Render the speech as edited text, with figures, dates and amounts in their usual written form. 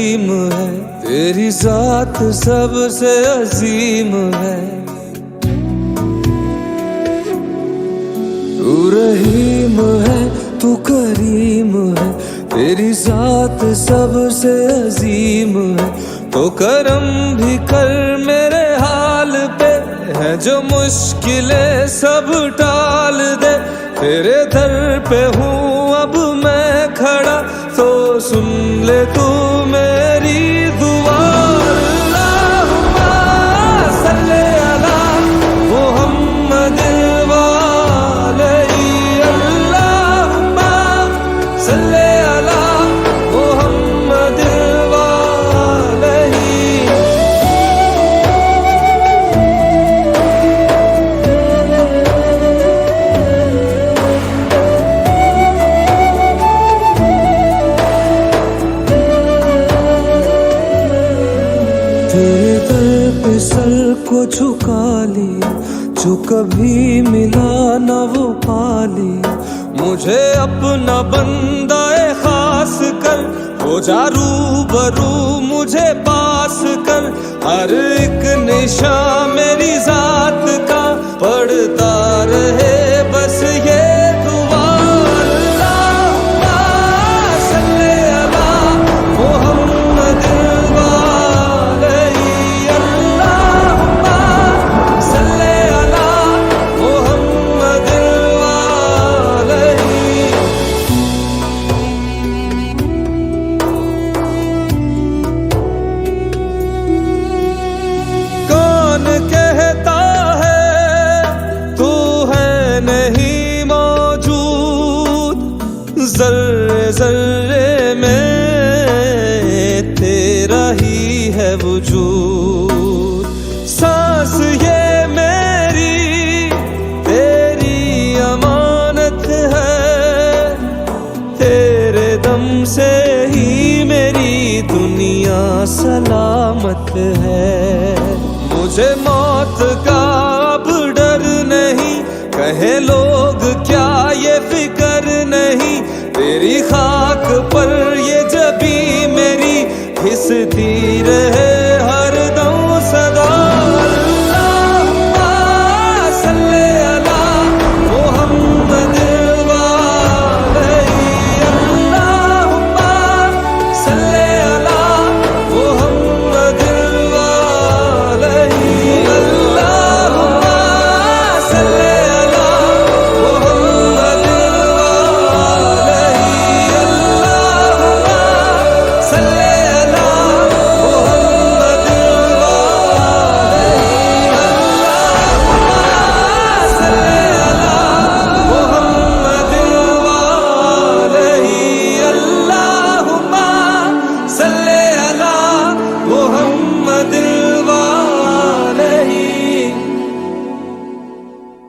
करीम है, तेरी जात सबसे अजीम है। तू रहीम है, तू करीम है, तेरी जात सबसे अजीम है। तो करम भी कर मेरे हाल पे, है जो मुश्किलें सब टाल दे। तेरे दर पे हूँ अब मैं खड़ा, तो सुन ले तू मेरी दुआ। अल्लाहुम्मा सल्ले अला मुहम्मदिन व अलैहि, अल्लाहुम्मा सल्ले अला मुहम्मदिन व अलैहि। तेरे दर पे सर को झुका लिया, जो कभी मिला न वो पा लिया। मुझे अपना बंदा खास कर, हो जा रूबरू मुझे पास कर। हर एक निशान मेरी जात का पढ़ता रहे बस ये दुआ। अल्लाहुम्मा सल्ले अला मुहम्मदिन व अलैहि, अल्लाहुम्मा सल्ले अला मुहम्मदिन व अलैहि। कौन कहता है तू है नहीं मौजूद, जर्रे जर्रे में तेरा ही है वजूद। सांस ये मेरी तेरी अमानत है, तेरे दम से ही मेरी दुनिया सलामत है। मुझे मौत का अब डर नहीं, कहे लोग क्या ये फिक्र नहीं। तेरी खाक पर ये जबी मेरी घिसती रहे